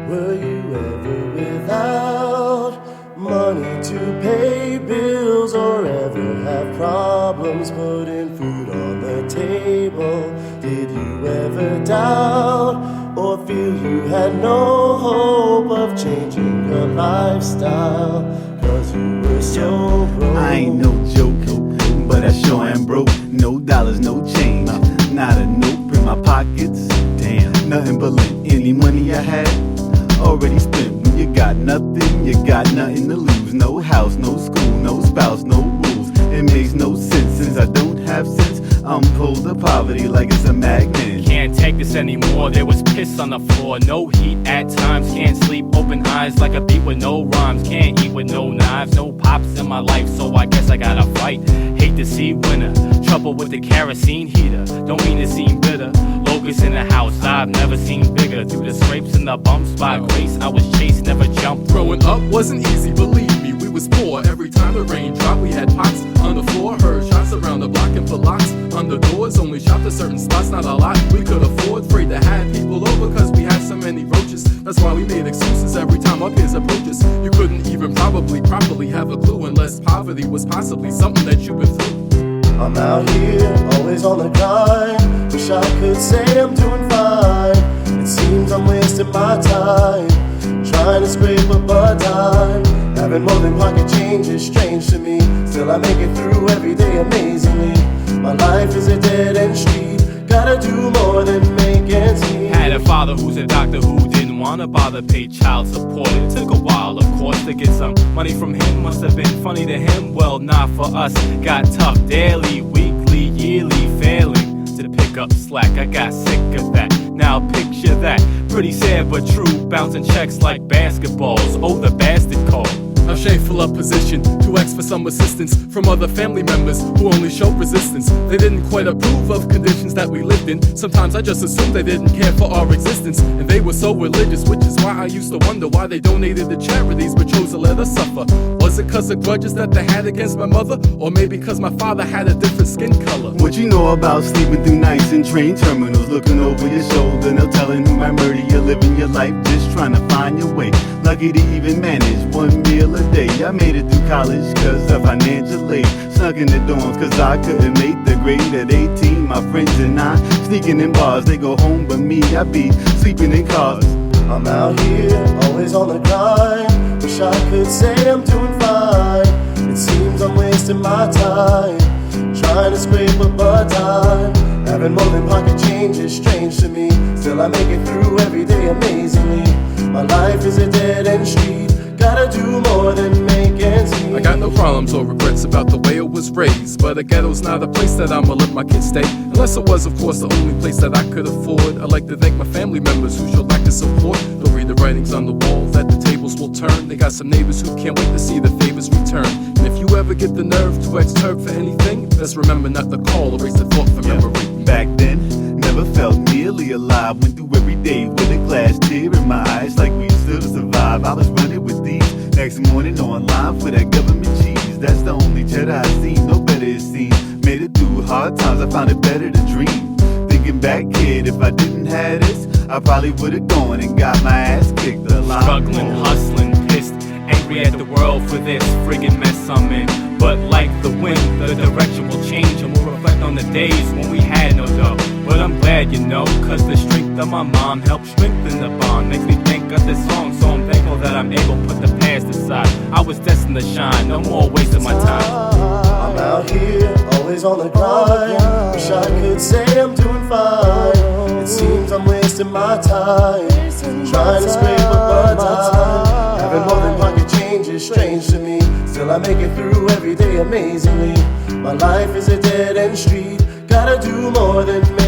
Were you ever without money to pay bills, or ever have problems putting food on the table? Did you ever doubt or feel you had no hope of changing your lifestyle? Cause you were so broke. I ain't no joke, but I sure am broke. No dollars, no change, not a note in my pockets. Damn, nothing but lint. Any money I had already spent. When you got nothing, you got nothing to lose. No house, no school, no spouse, no rules. It makes no sense since I don't have sense. I'm pulled to poverty like it's a magnet. Can't take this anymore, there was piss on the floor. No heat at times, can't sleep, open eyes like a beat with no rhymes. Can't eat with no knives, no pops in my life, so I guess I gotta fight. Hate to see winter, trouble with the kerosene heater. Don't mean to seem bitter, locusts in the house I've never seen bigger. Through the scrapes and the bumps by grace, I was chased, never jumped. Growing up wasn't easy, believe me, we was poor. Every time the rain dropped, we had pots on the floor. Heard shots around the block and put locks on the doors. Only shopped at certain spots, not a lot we could afford. Afraid to have people over cause we had so many roaches. That's why we made excuses every time our peers approach us. You couldn't even probably properly have a clue unless poverty was possibly something that you've been through. I'm out here, always on the grind. Wish I could say I'm doing fine. It seems I'm wasting my time, trying to scrape up a dime. Having more than pocket change is strange to me. Still I make it through every day amazingly. My life is a dead-end street. Gotta do more than make ends meet. Had a father who's a doctor who didn't wanna bother pay child support. It took a while, of course, to get some money from him. Must have been funny to him, well, not for us. Got tough daily, weekly, yearly, failing to pick up slack. I got sick of that, now picture that. Pretty sad but true, bouncing checks like basketballs. Oh, the bastard called. A shameful up position to ask for some assistance from other family members who only showed resistance. They didn't quite approve of conditions that we lived in. Sometimes I just assumed they didn't care for our existence, and they were so religious, which is why I used to wonder why they donated to charities but chose to let us suffer. Was it cause of grudges that they had against my mother, or maybe cause my father had a different skin color? What you know about sleeping through nights in train terminals, looking over your shoulder, no telling who might murder you, living your life just trying to find your way. Lucky to even manage one meal a day. I made it through college cause of financial aid. Snuck in the dorms cause I couldn't make the grade at 18. My friends and I sneaking in bars, they go home but me, I be sleeping in cars. I'm out here, always on the grind. Wish I could say I'm doing fine. It seems I'm wasting my time, trying to scrape up a dime. Having more than pocket change is strange to me. Still I make it through every day amazingly. My life is a dead-end street. Gotta do more than make ends meet. I got no problems or regrets about the way it was raised, but a ghetto's not a place that I'ma let my kids stay, unless it was, of course, the only place that I could afford. I'd like to thank my family members who showed lack of support. Don't read the writings on the wall that the tables will turn. They got some neighbors who can't wait to see the favors return. And if you ever get the nerve to ask Turk for anything, let's remember not to call, erase the thought from memory. Back then, never felt nearly alive. Went through every day with a glass tear in my eyes, like we still survive. I was running with these. Next morning online for that government cheese. That's the only cheddar I seen, no better it seems. Made it through hard times, I found it better to dream. Thinking back, kid, if I didn't have this, I probably would've gone and got my ass kicked a lot. Struggling, hustling, pissed, angry at the world for this friggin' mess I'm in. But like the wind, the direction will change, and we'll reflect on the days when we had no dough. But I'm glad, you know, cause the strength of my mom helped strengthen the bond. Makes me think of this song, so I'm thankful that I'm able to put the past aside. I was destined to shine, no more wasting my time. I'm out here, always on the grind. Wish I could say I'm doing fine. It seems I'm wasting my time, trying to scrape up a dime. Having more than pocket change is strange to me. Still I make it through every day amazingly. My life is a dead-end street. Gotta do more than make